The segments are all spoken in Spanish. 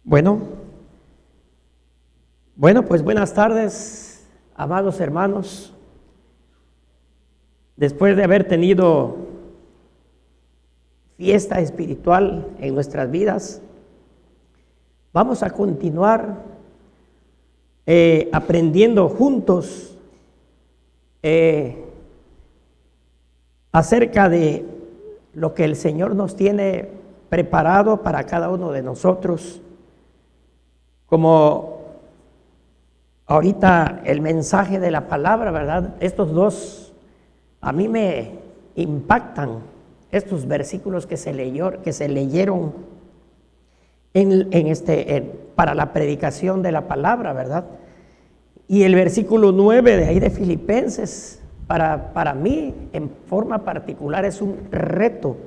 Bueno, pues buenas tardes, amados hermanos. Después de haber tenido fiesta espiritual en nuestras vidas, vamos a continuar aprendiendo juntos acerca de lo que el Señor nos tiene preparado para cada uno de nosotros. Como ahorita el mensaje de la palabra, ¿verdad? Estos dos a mí me impactan, estos versículos que se leyeron para la predicación de la palabra, ¿verdad? Y el versículo 9 de ahí de Filipenses, para mí en forma particular es un reto,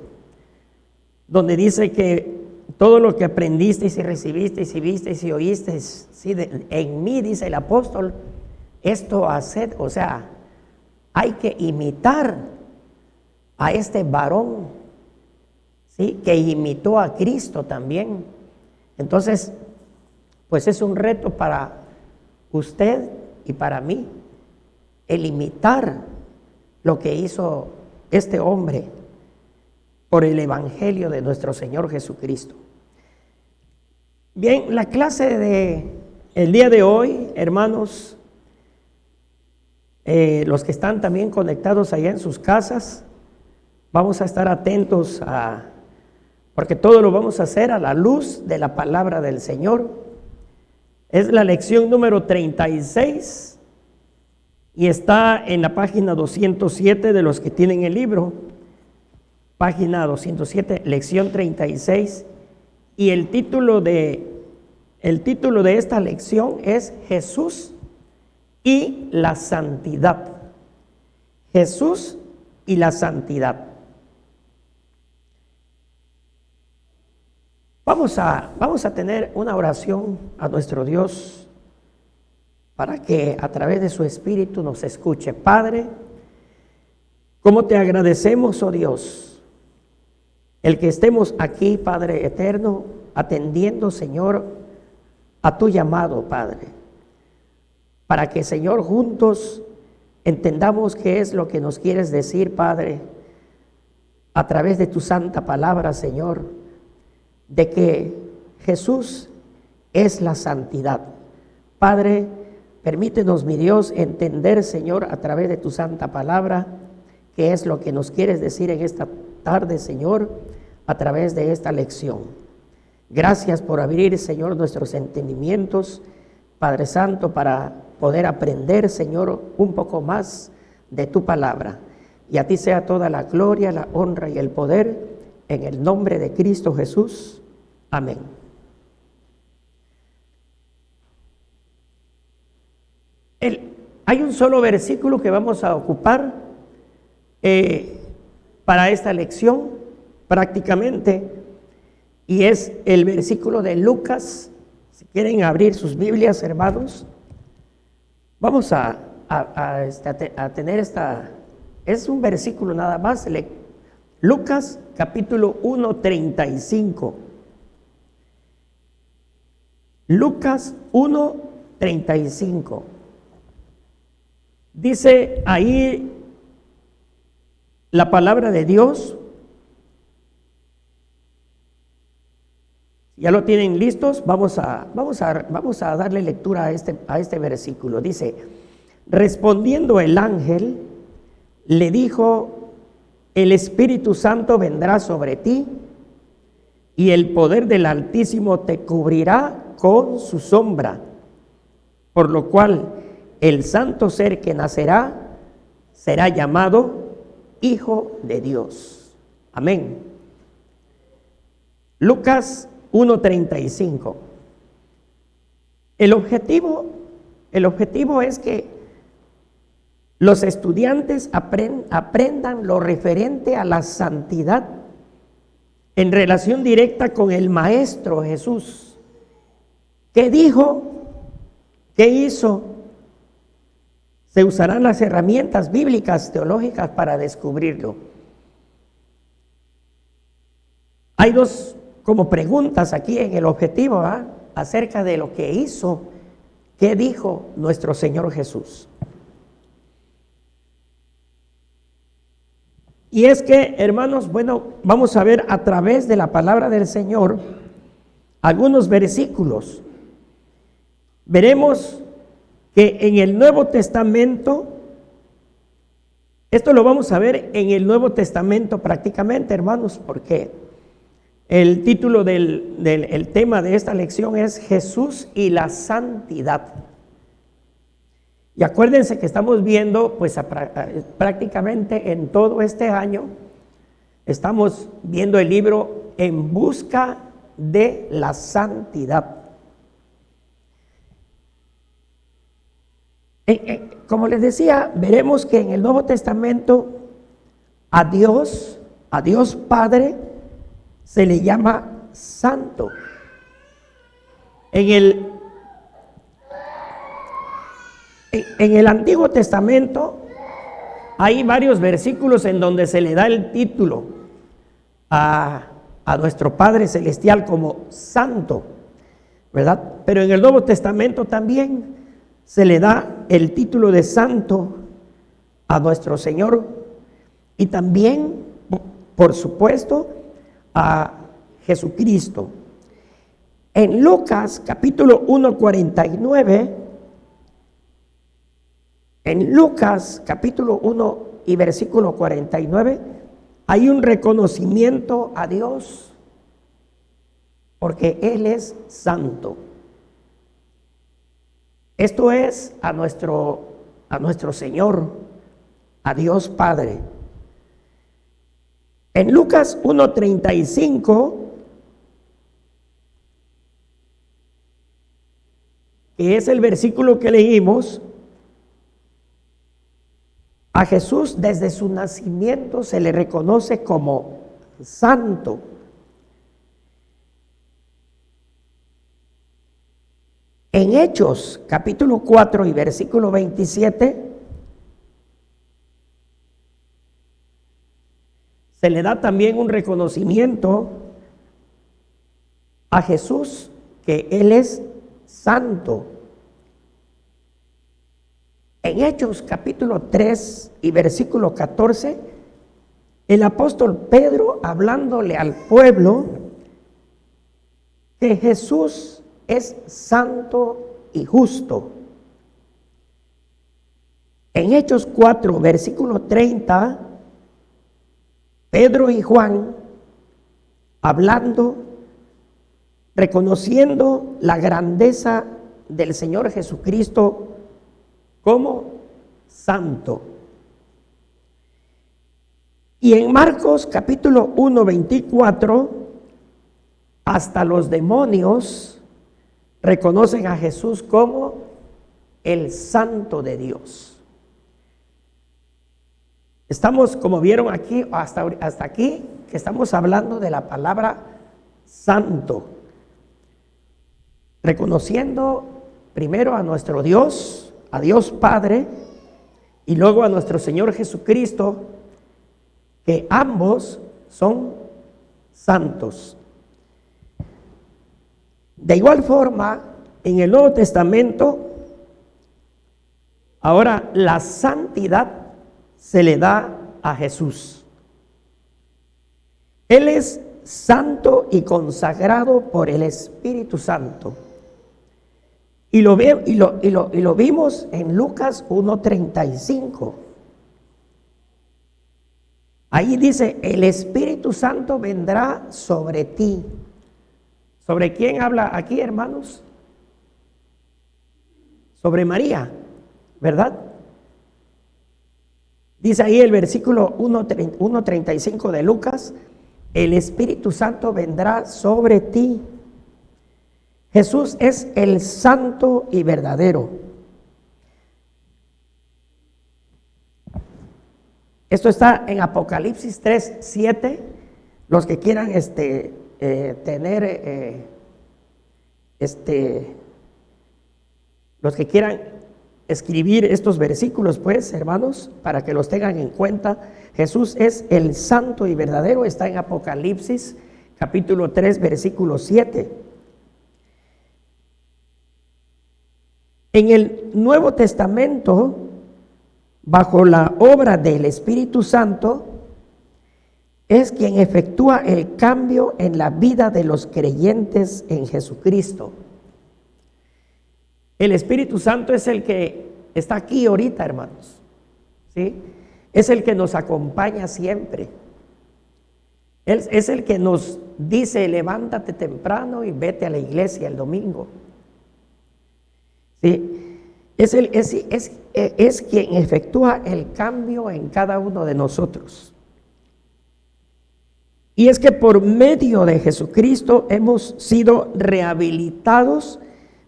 donde dice que todo lo que aprendisteis y recibisteis y visteis y oísteis, ¿sí? En mí, dice el apóstol, esto haced. O sea, hay que imitar a este varón, ¿sí? Que imitó a Cristo también. Entonces, pues es un reto para usted y para mí, el imitar lo que hizo este hombre por el evangelio de nuestro Señor Jesucristo. Bien, la clase de el día de hoy, hermanos, los que están también conectados allá en sus casas, vamos a estar atentos porque todo lo vamos a hacer a la luz de la palabra del Señor. Es la lección número 36 y está en la página 207 de los que tienen el libro. Página 207, lección 36, y el título de esta lección es Jesús y la santidad. Jesús y la santidad. Vamos a tener una oración a nuestro Dios para que a través de su Espíritu nos escuche. Padre, ¿cómo te agradecemos, oh Dios? El que estemos aquí, Padre eterno, atendiendo, Señor, a tu llamado, Padre, para que, Señor, juntos entendamos qué es lo que nos quieres decir, Padre, a través de tu santa palabra, Señor, de que Jesús es la santidad. Padre, permítenos, mi Dios, entender, Señor, a través de tu santa palabra, qué es lo que nos quieres decir en esta tarde, Señor, a través de esta lección. Gracias por abrir, Señor, nuestros entendimientos, Padre Santo, para poder aprender, Señor, un poco más de tu palabra. Y a ti sea toda la gloria, la honra y el poder, en el nombre de Cristo Jesús. Amén. Hay un solo versículo que vamos a ocupar para esta lección prácticamente, y es el versículo de Lucas. Si quieren abrir sus Biblias, hermanos, vamos a tener es un versículo nada más, Lucas capítulo 1:35. Lucas 1:35. Dice ahí la palabra de Dios. ¿Ya lo tienen listos? Vamos a darle lectura a este versículo. Dice: respondiendo el ángel, le dijo: el Espíritu Santo vendrá sobre ti, y el poder del Altísimo te cubrirá con su sombra, por lo cual el santo ser que nacerá será llamado Hijo de Dios. Amén. Lucas 1:35. El objetivo es que los estudiantes aprendan lo referente a la santidad en relación directa con el Maestro Jesús. ¿Qué dijo? ¿Qué hizo? Se usarán las herramientas bíblicas teológicas para descubrirlo. Hay dos como preguntas aquí en el objetivo, ¿verdad? acerca de lo que hizo, qué dijo nuestro Señor Jesús. Y es que, hermanos, bueno, vamos a ver a través de la palabra del Señor algunos versículos. Veremos que en el Nuevo Testamento, esto lo vamos a ver en el Nuevo Testamento prácticamente, hermanos, porque el título del tema de esta lección es Jesús y la santidad. Y acuérdense que estamos viendo, pues prácticamente en todo este año, estamos viendo el libro En busca de la santidad. Como les decía, veremos que en el Nuevo Testamento a Dios Padre se le llama santo. En el Antiguo Testamento hay varios versículos en donde se le da el título a nuestro Padre Celestial como santo, ¿verdad? Pero en el Nuevo Testamento también se le da el título de santo a nuestro Señor y también, por supuesto, a Jesucristo. En Lucas capítulo 1:49, en Lucas capítulo 1 y versículo 49, hay un reconocimiento a Dios porque Él es santo. Esto es a nuestro Señor, a Dios Padre. En Lucas 1:35, que es el versículo que leímos, a Jesús desde su nacimiento se le reconoce como santo. En Hechos capítulo 4 y versículo 27 se le da también un reconocimiento a Jesús que Él es santo. En Hechos capítulo 3 y versículo 14, el apóstol Pedro, hablándole al pueblo, que Jesús es santo y justo. En Hechos 4, versículo 30, Pedro y Juan, hablando, reconociendo la grandeza del Señor Jesucristo como santo. Y en Marcos capítulo 1, 24, hasta los demonios reconocen a Jesús como el santo de Dios. Estamos, como vieron aquí, hasta aquí, que estamos hablando de la palabra santo, reconociendo primero a nuestro Dios, a Dios Padre, y luego a nuestro Señor Jesucristo, que ambos son santos. De igual forma, en el Nuevo Testamento, ahora la santidad se le da a Jesús. Él es santo y consagrado por el Espíritu Santo. Y lo vimos en Lucas 1:35. Ahí dice, el Espíritu Santo vendrá sobre ti. ¿Sobre quién habla aquí, hermanos? Sobre María, ¿verdad? Dice ahí el versículo 1:35 de Lucas, el Espíritu Santo vendrá sobre ti. Jesús es el santo y verdadero. Esto está en Apocalipsis 3:7. Los que quieran los que quieran escribir estos versículos, pues, hermanos, para que los tengan en cuenta. Jesús es el santo y verdadero, está en Apocalipsis capítulo 3, versículo 7. En el Nuevo Testamento, bajo la obra del Espíritu Santo, es quien efectúa el cambio en la vida de los creyentes en Jesucristo. El Espíritu Santo es el que está aquí ahorita, hermanos, ¿sí? Es el que nos acompaña siempre. Él es el que nos dice: levántate temprano y vete a la iglesia el domingo. ¿Sí? Es quien efectúa el cambio en cada uno de nosotros. Y es que por medio de Jesucristo hemos sido rehabilitados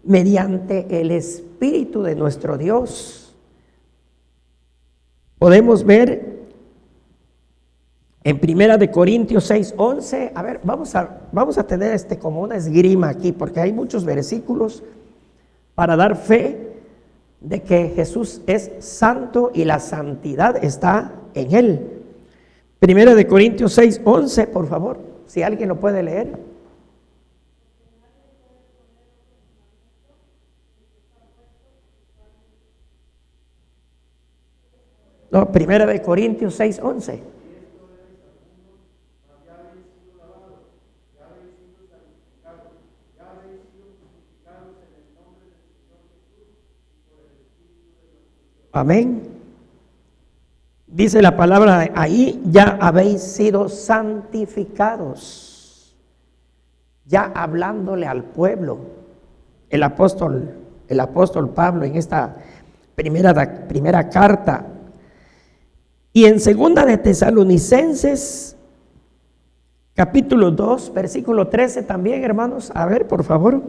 mediante el Espíritu de nuestro Dios. Podemos ver en 1 Corintios 6:11, a ver, vamos a tener como una esgrima aquí, porque hay muchos versículos para dar fe de que Jesús es santo y la santidad está en Él. 1 Corintios 6:11, por favor, si alguien lo puede leer. No, 1 Corintios 6:11. Amén. Dice la palabra ahí: ya habéis sido santificados. Ya hablándole al pueblo, el apóstol Pablo en esta primera carta. Y en 2 de Tesalonicenses, capítulo 2, versículo 13 también, hermanos. A ver, por favor.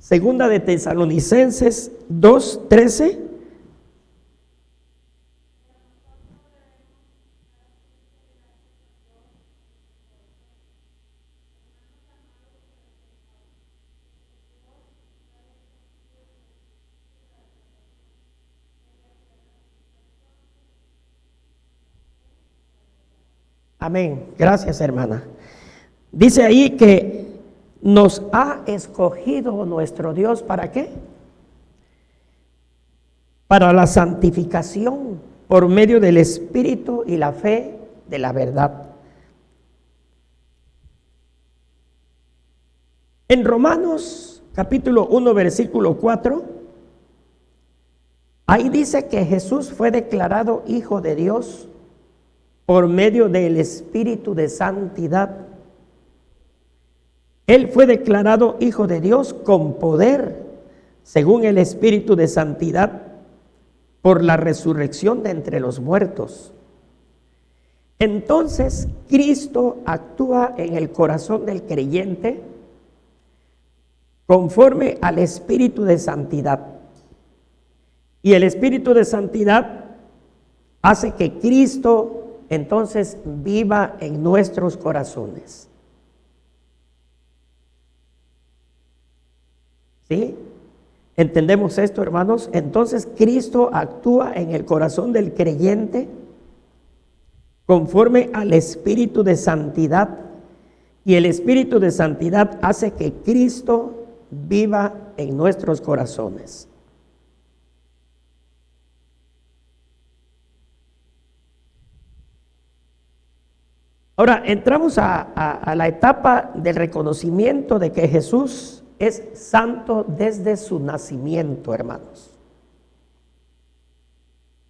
2 de Tesalonicenses 2:13. Amén. Gracias, hermana. Dice ahí que nos ha escogido nuestro Dios, ¿para qué? Para la santificación por medio del Espíritu y la fe de la verdad. En Romanos capítulo 1 versículo 4, ahí dice que Jesús fue declarado Hijo de Dios por medio del Espíritu de santidad. Él fue declarado Hijo de Dios con poder, según el Espíritu de santidad, por la resurrección de entre los muertos. Entonces, Cristo actúa en el corazón del creyente conforme al Espíritu de santidad. Y el Espíritu de santidad hace que Cristo entonces viva en nuestros corazones. ¿Sí? ¿Entendemos esto, hermanos? Entonces Cristo actúa en el corazón del creyente conforme al Espíritu de santidad, y el Espíritu de santidad hace que Cristo viva en nuestros corazones. Ahora entramos a la etapa del reconocimiento de que Jesús es santo desde su nacimiento, hermanos.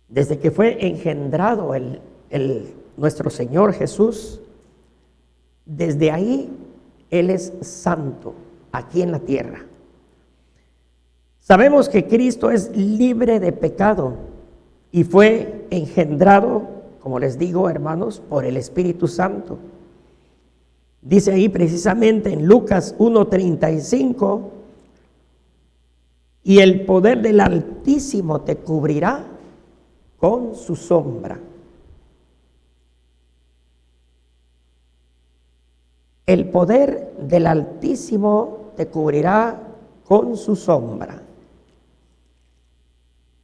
Desde que fue engendrado nuestro Señor Jesús, desde ahí Él es santo aquí en la tierra. Sabemos que Cristo es libre de pecado y fue engendrado, como les digo, hermanos, por el Espíritu Santo. Dice ahí precisamente en Lucas 1:35: y el poder del Altísimo te cubrirá con su sombra. El poder del Altísimo te cubrirá con su sombra.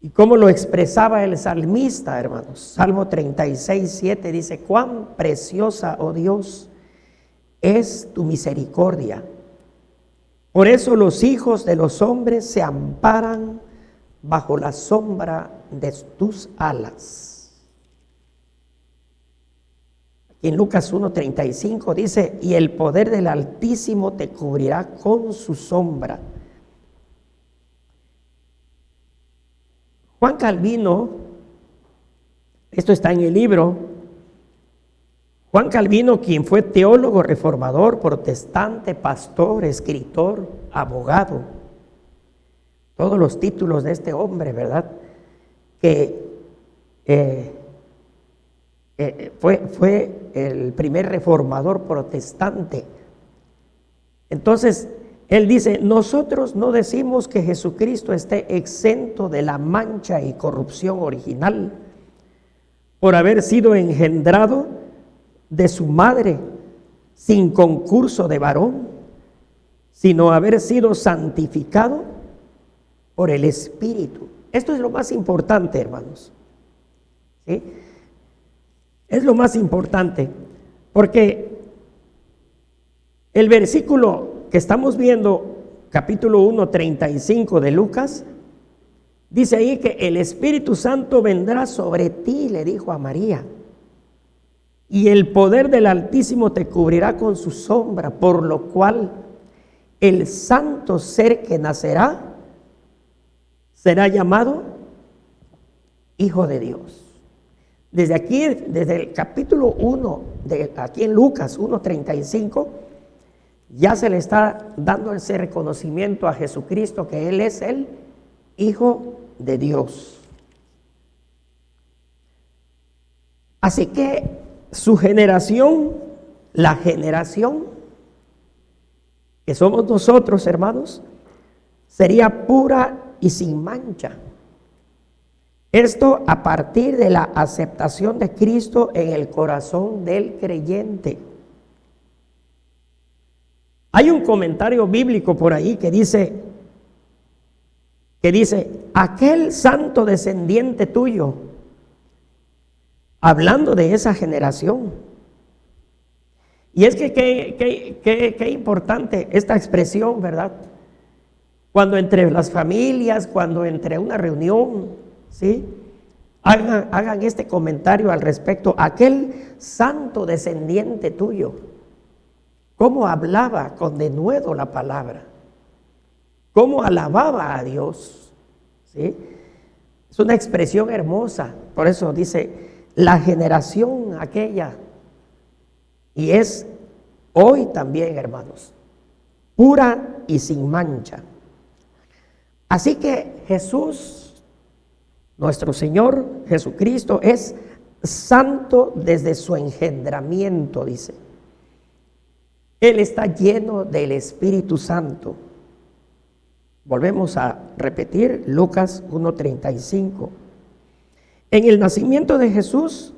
¿Y cómo lo expresaba el salmista, hermanos? Salmo 36:7 dice: cuán preciosa, oh Dios, es tu misericordia. Por eso los hijos de los hombres se amparan bajo la sombra de tus alas. Aquí en Lucas 1:35 dice, y el poder del Altísimo te cubrirá con su sombra. Juan Calvino, esto está en el libro, Juan Calvino, quien fue teólogo, reformador, protestante, pastor, escritor, abogado, todos los títulos de este hombre, ¿verdad? Que fue el primer reformador protestante. Entonces, él dice, nosotros no decimos que Jesucristo esté exento de la mancha y corrupción original por haber sido engendrado de su madre sin concurso de varón, sino haber sido santificado por el Espíritu. Esto es lo más importante, hermanos. ¿Sí? Es lo más importante, porque el versículo que estamos viendo, capítulo 1:35 de Lucas, dice ahí que el Espíritu Santo vendrá sobre ti, le dijo a María, y el poder del Altísimo te cubrirá con su sombra, por lo cual el santo ser que nacerá será llamado Hijo de Dios. Desde aquí, desde el capítulo 1, aquí en Lucas 1:35, ya se le está dando ese reconocimiento a Jesucristo, que Él es el Hijo de Dios. Así que su generación, la generación que somos nosotros, hermanos, sería pura y sin mancha. Esto a partir de la aceptación de Cristo en el corazón del creyente. Hay un comentario bíblico por ahí que dice, aquel santo descendiente tuyo, hablando de esa generación. Y es que qué importante esta expresión, ¿verdad? Cuando entre las familias, cuando entre una reunión, ¿sí? Hagan este comentario al respecto, aquel santo descendiente tuyo. Cómo hablaba con denuedo la palabra, cómo alababa a Dios, ¿sí? Es una expresión hermosa, por eso dice la generación aquella, y es hoy también, hermanos, pura y sin mancha. Así que Jesús, nuestro Señor Jesucristo, es santo desde su engendramiento, dice. Él está lleno del Espíritu Santo. Volvemos a repetir Lucas 1:35. En el nacimiento de Jesús,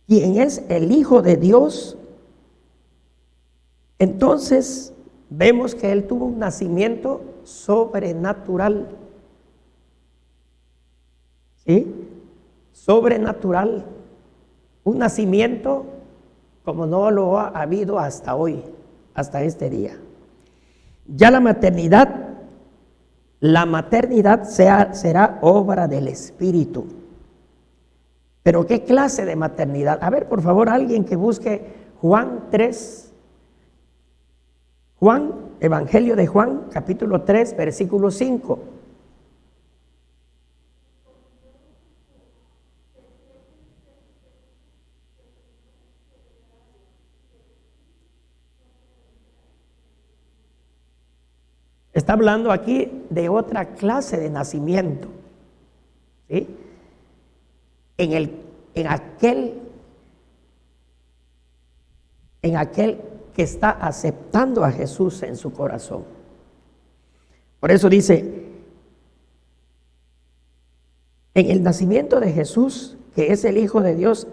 quien es el Hijo de Dios, entonces vemos que Él tuvo un nacimiento sobrenatural. ¿Sí? Sobrenatural. Un nacimiento como no lo ha habido hasta hoy, hasta este día. Ya la maternidad será obra del Espíritu. Pero ¿qué clase de maternidad? A ver, por favor, alguien que busque Juan 3. Juan, Evangelio de Juan, capítulo 3, versículo 5. Está hablando aquí de otra clase de nacimiento, ¿sí? En aquel que está aceptando a Jesús en su corazón. Por eso dice, en el nacimiento de Jesús, que es el Hijo de Dios,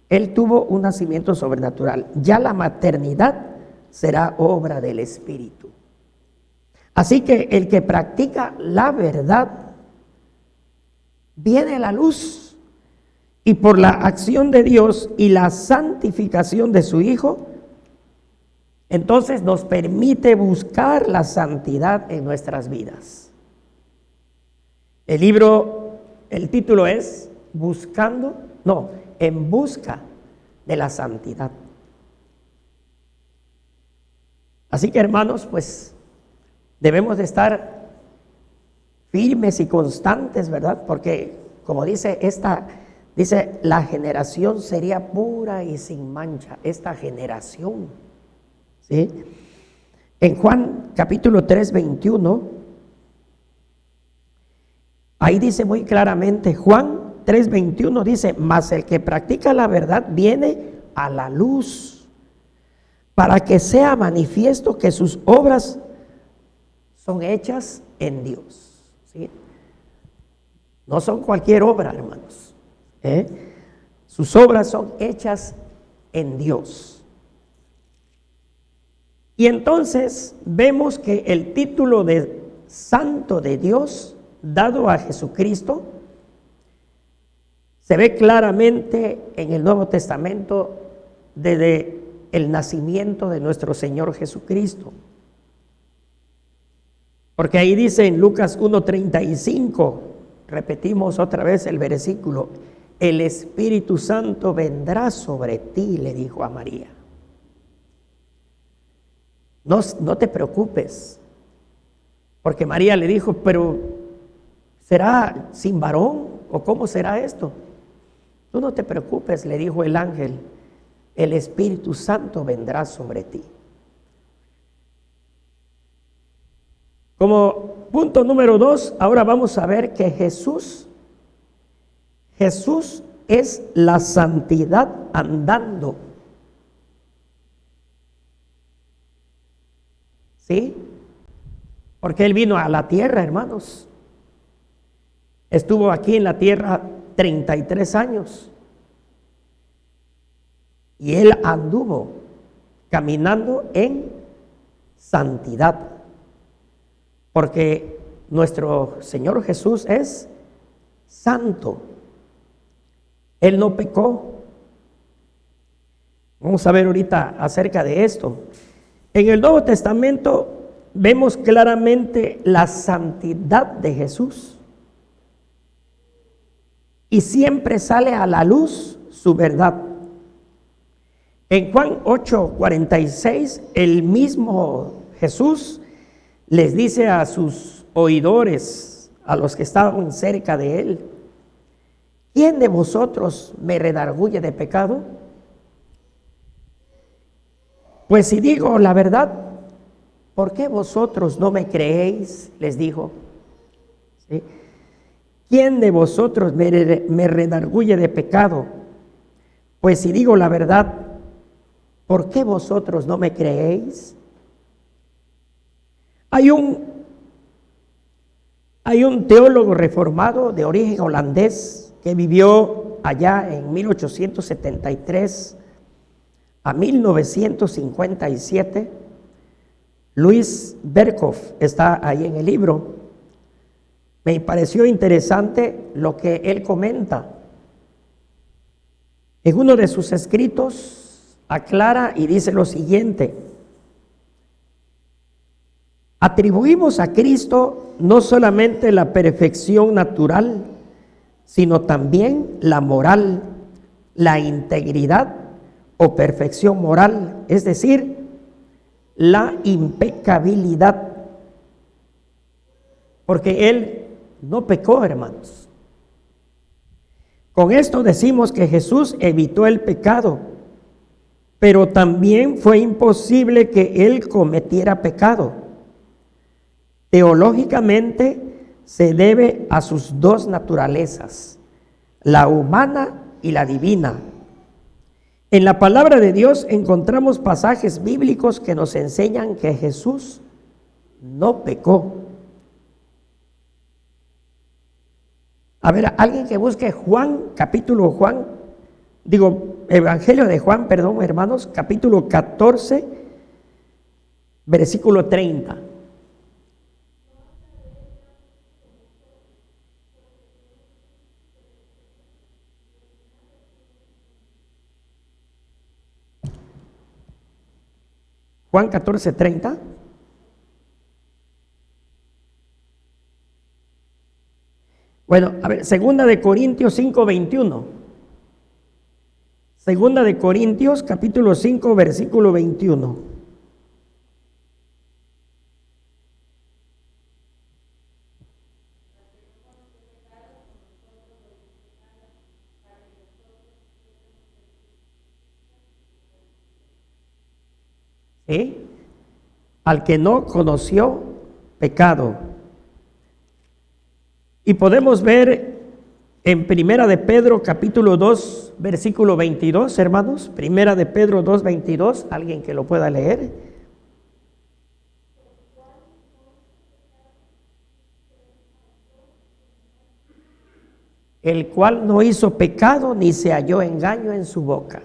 Él tuvo un nacimiento sobrenatural. Ya la maternidad será obra del Espíritu. Así que el que practica la verdad viene a la luz, y por la acción de Dios y la santificación de su Hijo, entonces nos permite buscar la santidad en nuestras vidas. El libro, el título es En busca de la santidad. Así que, hermanos, pues debemos de estar firmes y constantes, ¿verdad? Porque como dice la generación sería pura y sin mancha, esta generación, ¿sí? En Juan capítulo 3, 21, ahí dice muy claramente, Juan 3, 21 dice, mas el que practica la verdad viene a la luz, para que sea manifiesto que sus obras son hechas en Dios, ¿sí? No son cualquier obra, hermanos, sus obras son hechas en Dios. Y entonces vemos que el título de Santo de Dios dado a Jesucristo se ve claramente en el Nuevo Testamento desde el nacimiento de nuestro Señor Jesucristo. Porque ahí dice en Lucas 1:35, repetimos otra vez el versículo, el Espíritu Santo vendrá sobre ti, le dijo a María. No te preocupes, porque María le dijo, pero ¿será sin varón o cómo será esto? Tú no te preocupes, le dijo el ángel, el Espíritu Santo vendrá sobre ti. Como punto número 2, ahora vamos a ver que Jesús es la santidad andando. ¿Sí? Porque Él vino a la tierra, hermanos. Estuvo aquí en la tierra 33 años. Y Él anduvo caminando en santidad. Porque nuestro Señor Jesús es santo. Él no pecó. Vamos a ver ahorita acerca de esto. En el Nuevo Testamento vemos claramente la santidad de Jesús. Y siempre sale a la luz su verdad. En Juan 8:46, el mismo Jesús les dice a sus oidores, a los que estaban cerca de él, ¿quién de vosotros me redarguye de pecado? Pues si digo la verdad, ¿por qué vosotros no me creéis? Les dijo. ¿Sí? ¿Quién de vosotros me redarguye de pecado? Pues si digo la verdad, ¿por qué vosotros no me creéis? Hay un teólogo reformado de origen holandés que vivió allá en 1873 a 1957. Luis Berkhoff está ahí en el libro. Me pareció interesante lo que él comenta. En uno de sus escritos aclara y dice lo siguiente: atribuimos a Cristo no solamente la perfección natural, sino también la moral, la integridad o perfección moral, es decir, la impecabilidad. Porque Él no pecó, hermanos. Con esto decimos que Jesús evitó el pecado, pero también fue imposible que Él cometiera pecado. Teológicamente se debe a sus dos naturalezas, la humana y la divina. En la palabra de Dios encontramos pasajes bíblicos que nos enseñan que Jesús no pecó. A ver, alguien que busque Evangelio de Juan, perdón, hermanos, capítulo 14, versículo 30. Juan 14, 30. Bueno, a ver, segunda de Corintios 5:21. Segunda de Corintios, capítulo 5, versículo 21. ¿Sí? Al que no conoció pecado. Y podemos ver en Primera de Pedro, capítulo 2, versículo 22, hermanos. Primera de Pedro 2, 22, alguien que lo pueda leer. El cual no hizo pecado ni se halló engaño en su boca.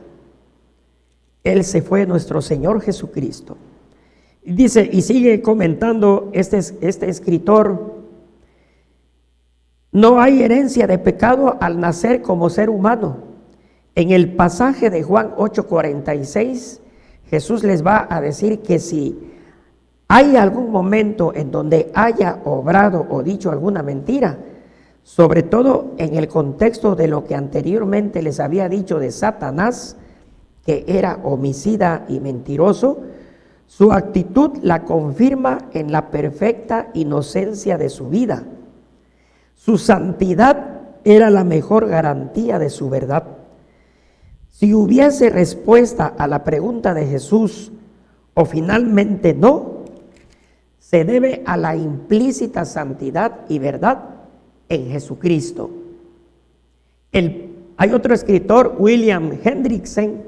Él se fue nuestro Señor Jesucristo. Dice, y sigue comentando este escritor: no hay herencia de pecado al nacer como ser humano. En el pasaje de Juan 8:46, Jesús les va a decir que si hay algún momento en donde haya obrado o dicho alguna mentira, sobre todo en el contexto de lo que anteriormente les había dicho de Satanás, que era homicida y mentiroso, su actitud la confirma en la perfecta inocencia de su vida. Su santidad era la mejor garantía de su verdad. Si hubiese respuesta a la pregunta de Jesús o finalmente no, se debe a la implícita santidad y verdad en Jesucristo. Hay otro escritor, William Hendrickson,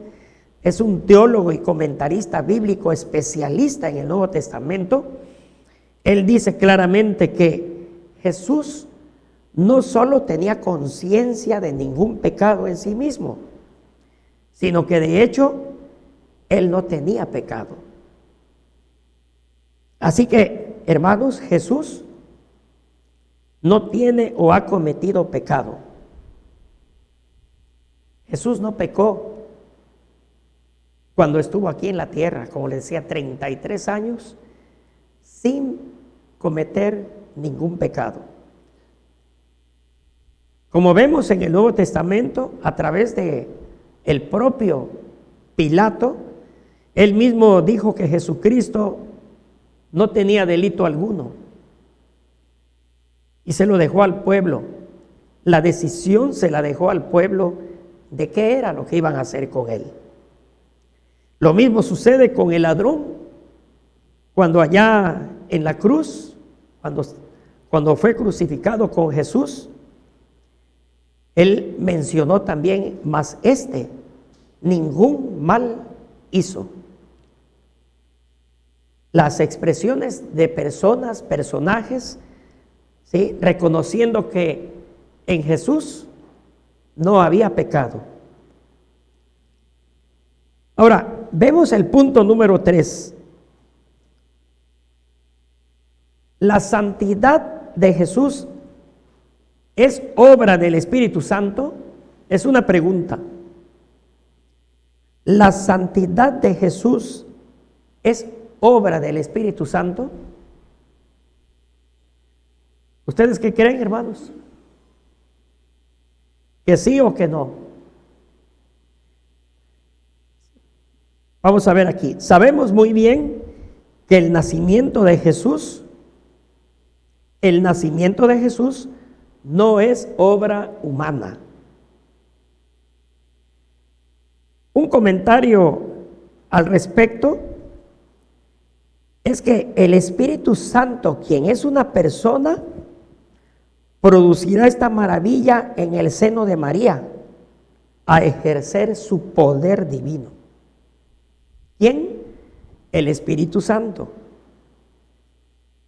es un teólogo y comentarista bíblico especialista en el Nuevo Testamento. Él dice claramente que Jesús no solo tenía conciencia de ningún pecado en sí mismo, sino que de hecho Él no tenía pecado. Así que, hermanos, Jesús no tiene o ha cometido pecado. Jesús no pecó cuando estuvo aquí en la tierra, como les decía, 33 años sin cometer ningún pecado. Como vemos en el Nuevo Testamento, a través de el propio Pilato, él mismo dijo que Jesucristo no tenía delito alguno y se lo dejó al pueblo. La decisión se la dejó al pueblo de qué era lo que iban a hacer con él. Lo mismo sucede con el ladrón, cuando allá en la cruz, cuando fue crucificado con Jesús, él mencionó también, mas ningún mal hizo. Las expresiones de personajes, ¿sí?, reconociendo que en Jesús no había pecado. Ahora, vemos el punto número 3. La santidad de Jesús ¿es obra del Espíritu Santo? Es una pregunta. ¿La santidad de Jesús es obra del Espíritu Santo? ¿Ustedes qué creen, hermanos? ¿Que sí o que no? Vamos a ver aquí. Sabemos muy bien que el nacimiento de Jesús no es obra humana. Un comentario al respecto es que el Espíritu Santo, quien es una persona, producirá esta maravilla en el seno de María, a ejercer su poder divino. ¿Quién? El Espíritu Santo.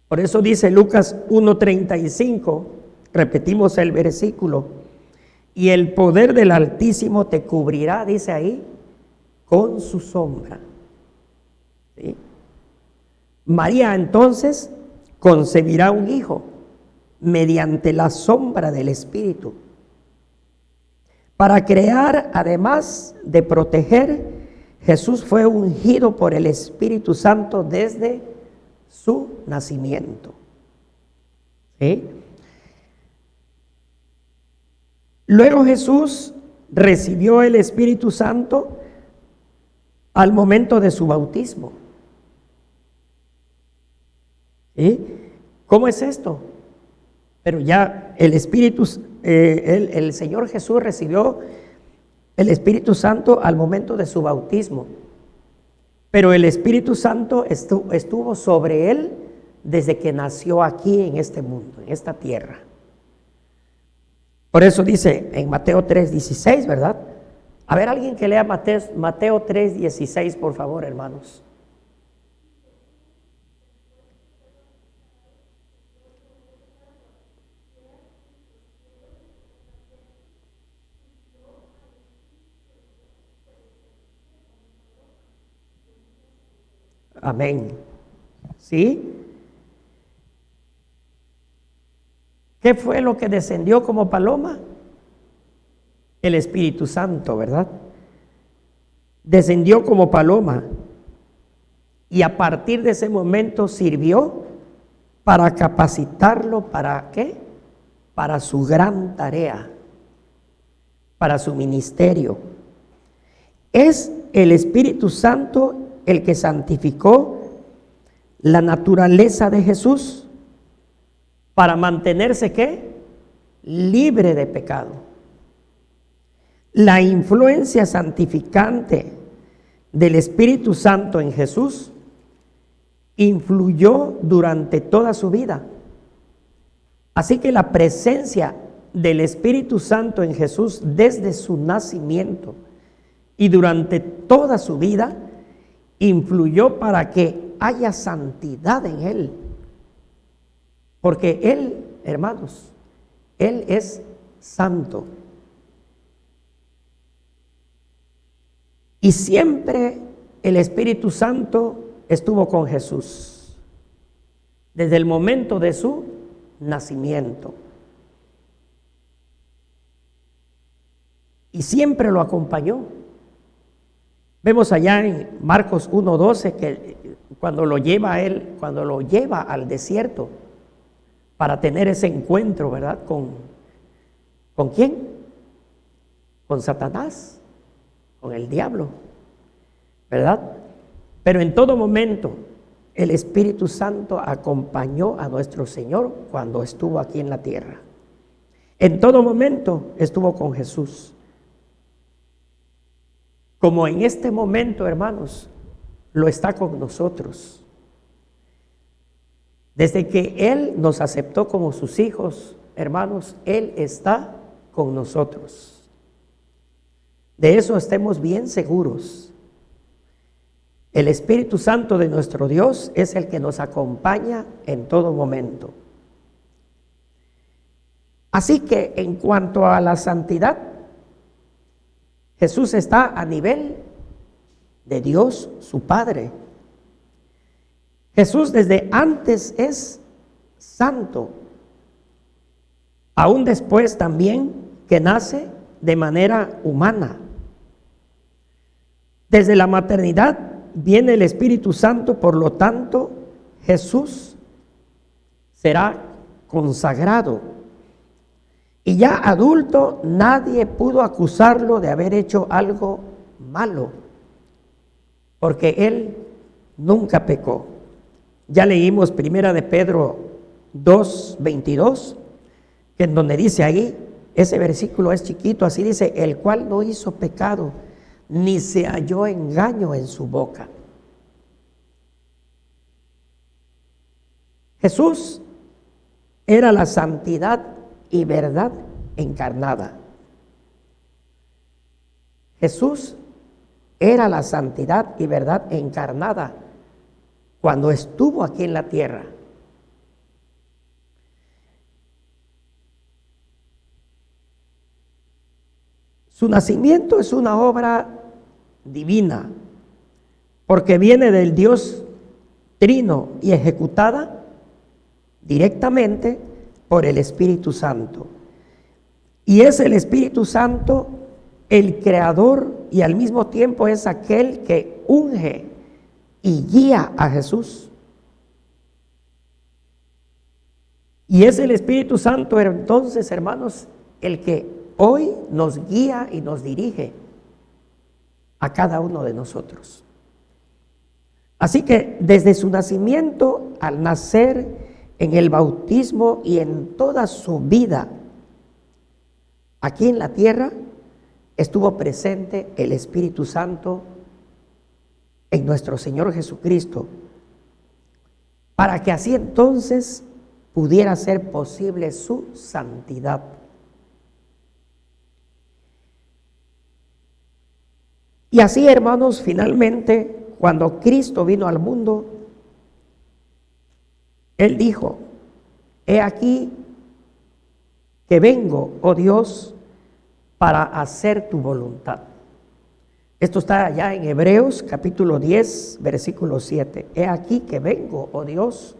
Por eso dice Lucas 1:35, repetimos el versículo: y el poder del Altísimo te cubrirá, dice ahí, con su sombra. ¿Sí? María entonces concebirá un hijo mediante la sombra del Espíritu, para crear, además de proteger. Jesús fue ungido por el Espíritu Santo desde su nacimiento. ¿Sí? Luego Jesús recibió el Espíritu Santo al momento de su bautismo. ¿Sí? ¿Cómo es esto? Pero ya el el Señor Jesús recibió el Espíritu Santo al momento de su bautismo. Pero el Espíritu Santo estuvo sobre él desde que nació aquí en este mundo, en esta tierra. Por eso dice en Mateo 3:16, ¿verdad? A ver, alguien que lea Mateo 3:16, por favor, hermanos. Amén. ¿Sí? ¿Qué fue lo que descendió como paloma? El Espíritu Santo, ¿verdad? Descendió como paloma y a partir de ese momento sirvió para capacitarlo, ¿para qué? Para su gran tarea, para su ministerio. Es el Espíritu Santo el que santificó la naturaleza de Jesús para mantenerse, ¿qué? Libre de pecado. La influencia santificante del Espíritu Santo en Jesús influyó durante toda su vida. Así que la presencia del Espíritu Santo en Jesús desde su nacimiento y durante toda su vida influyó para que haya santidad en él. Porque él, hermanos, él es santo. Y siempre el Espíritu Santo estuvo con Jesús, desde el momento de su nacimiento. Y siempre lo acompañó. Vemos allá en Marcos 1:12 que cuando lo lleva a él, cuando lo lleva al desierto para tener ese encuentro, ¿verdad? ¿Con quién? Con Satanás, con el diablo, ¿verdad? Pero en todo momento el Espíritu Santo acompañó a nuestro Señor cuando estuvo aquí en la tierra. En todo momento estuvo con Jesús. Como en este momento, hermanos, lo está con nosotros. Desde que Él nos aceptó como sus hijos, hermanos, Él está con nosotros. De eso estemos bien seguros. El Espíritu Santo de nuestro Dios es el que nos acompaña en todo momento. Así que en cuanto a la santidad, Jesús está a nivel de Dios, su Padre. Jesús desde antes es santo, aún después también que nace de manera humana. Desde la maternidad viene el Espíritu Santo, por lo tanto, Jesús será consagrado. Y ya adulto, nadie pudo acusarlo de haber hecho algo malo, porque él nunca pecó. Ya leímos 1 de Pedro 2:22, que en donde dice ahí, ese versículo es chiquito, así dice, el cual no hizo pecado, ni se halló engaño en su boca. Jesús era la santidad y verdad encarnada. Jesús era la santidad y verdad encarnada cuando estuvo aquí en la tierra. Su nacimiento es una obra divina, porque viene del Dios Trino y ejecutada directamente por el Espíritu Santo. Y es el Espíritu Santo el creador y al mismo tiempo es aquel que unge y guía a Jesús. Y es el Espíritu Santo entonces, hermanos, el que hoy nos guía y nos dirige a cada uno de nosotros. Así que desde su nacimiento, al nacer, en el bautismo y en toda su vida aquí en la tierra, estuvo presente el Espíritu Santo en nuestro Señor Jesucristo, para que así entonces pudiera ser posible su santidad. Y así, hermanos, finalmente, cuando Cristo vino al mundo, Él dijo: he aquí que vengo, oh Dios, para hacer tu voluntad. Esto está allá en Hebreos capítulo 10, versículo 7. He aquí que vengo, oh Dios,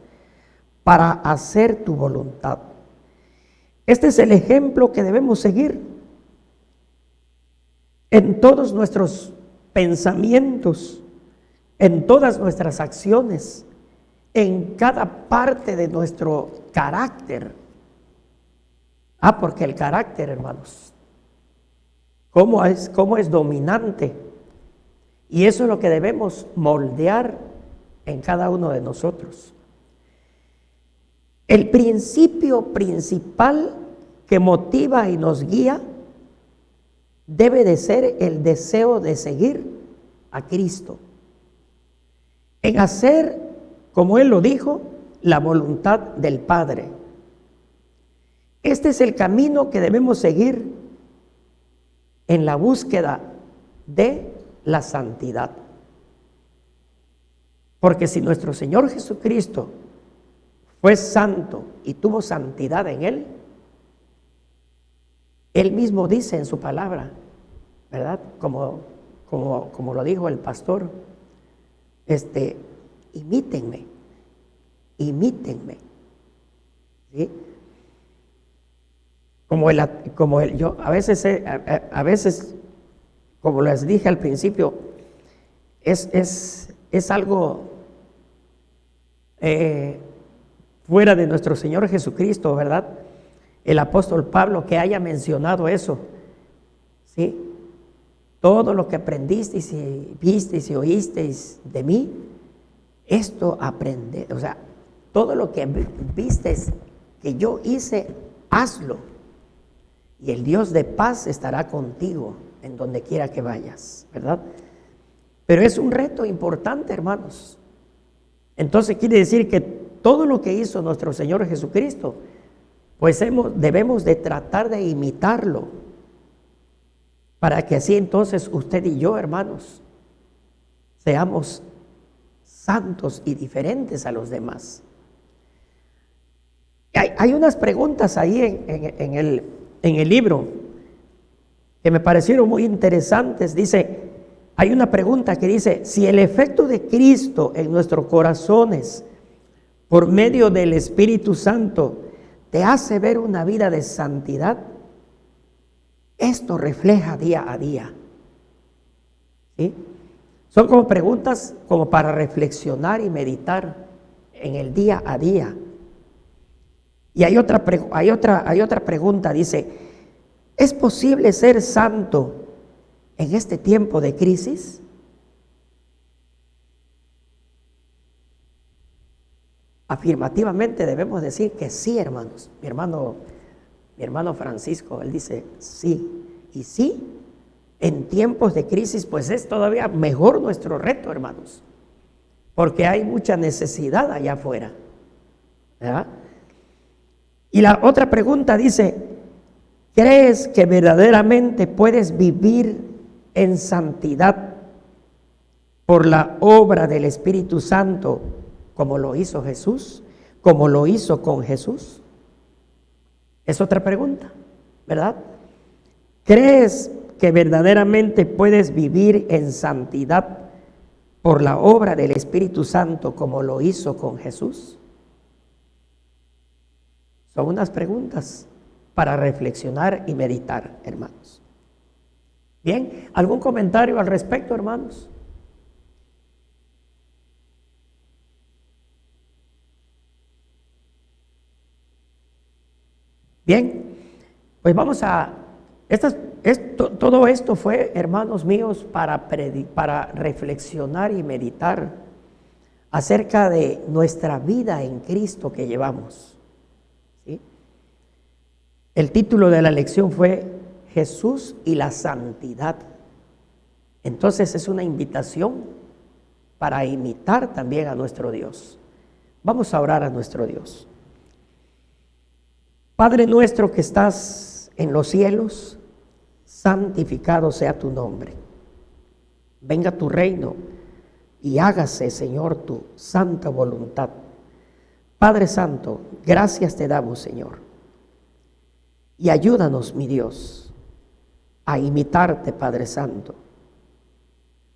para hacer tu voluntad. Este es el ejemplo que debemos seguir en todos nuestros pensamientos, en todas nuestras acciones, en cada parte de nuestro carácter. Porque el carácter, hermanos, cómo es dominante, y eso es lo que debemos moldear en cada uno de nosotros. El principio principal que motiva y nos guía debe de ser el deseo de seguir a Cristo, en hacer, como Él lo dijo, la voluntad del Padre. Este es el camino que debemos seguir en la búsqueda de la santidad. Porque si nuestro Señor Jesucristo fue santo y tuvo santidad en Él, Él mismo dice en su palabra, ¿verdad? Como lo dijo el pastor, imítenme, ¿sí? Yo a veces, como les dije al principio, es algo fuera de nuestro Señor Jesucristo, ¿verdad? El apóstol Pablo que haya mencionado eso, ¿sí? Todo lo que aprendisteis y visteis y oísteis de mí, esto aprende. O sea, todo lo que visteis que yo hice, hazlo. Y el Dios de paz estará contigo en donde quiera que vayas, ¿verdad? Pero es un reto importante, hermanos. Entonces quiere decir que todo lo que hizo nuestro Señor Jesucristo, pues debemos de tratar de imitarlo, para que así entonces usted y yo, hermanos, seamos santos y diferentes a los demás. Hay unas preguntas ahí en el libro que me parecieron muy interesantes. Hay una pregunta que dice: si el efecto de Cristo en nuestros corazones por medio del Espíritu Santo te hace ver una vida de santidad, esto refleja día a día, ¿sí? Son como preguntas como para reflexionar y meditar en el día a día. Y hay otra pregunta, dice: ¿es posible ser santo en este tiempo de crisis? Afirmativamente debemos decir que sí, hermanos. Mi hermano Francisco, él dice sí. Y sí, en tiempos de crisis, pues es todavía mejor nuestro reto, hermanos, porque hay mucha necesidad allá afuera, ¿verdad? Y la otra pregunta dice: ¿crees que verdaderamente puedes vivir en santidad por la obra del Espíritu Santo, como lo hizo Jesús, como lo hizo con Jesús? Es otra pregunta, ¿verdad? ¿Crees que verdaderamente puedes vivir en santidad por la obra del Espíritu Santo, como lo hizo con Jesús? Son unas preguntas para reflexionar y meditar, hermanos. Bien, ¿algún comentario al respecto, hermanos? Bien, pues vamos a Todo esto fue, hermanos míos, para reflexionar y meditar acerca de nuestra vida en Cristo que llevamos, ¿sí? El título de la lección fue Jesús y la santidad. Entonces es una invitación para imitar también a nuestro Dios. Vamos a orar a nuestro Dios. Padre nuestro que estás en los cielos, santificado sea tu nombre. Venga tu reino y hágase, Señor, tu santa voluntad. Padre Santo, gracias te damos, Señor. Y ayúdanos, mi Dios, a imitarte, Padre Santo,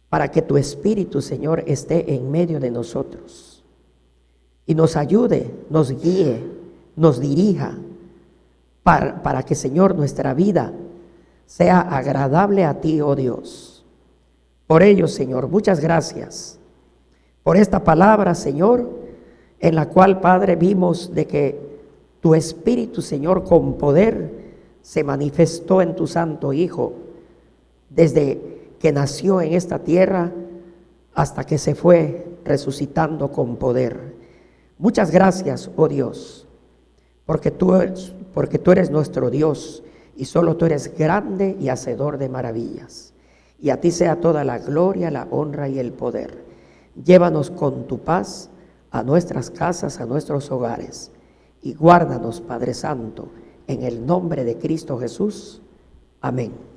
para que tu Espíritu, Señor, esté en medio de nosotros y nos ayude, nos guíe, nos dirija, para que, Señor, nuestra vida sea agradable a ti, oh Dios. Por ello, Señor, muchas gracias por esta palabra, Señor, en la cual, Padre, vimos de que tu Espíritu, Señor, con poder se manifestó en tu Santo Hijo desde que nació en esta tierra hasta que se fue resucitando con poder. Muchas gracias, oh Dios, porque tú eres nuestro Dios y solo tú eres grande y hacedor de maravillas. Y a ti sea toda la gloria, la honra y el poder. Llévanos con tu paz a nuestras casas, a nuestros hogares, y guárdanos, Padre Santo, en el nombre de Cristo Jesús. Amén.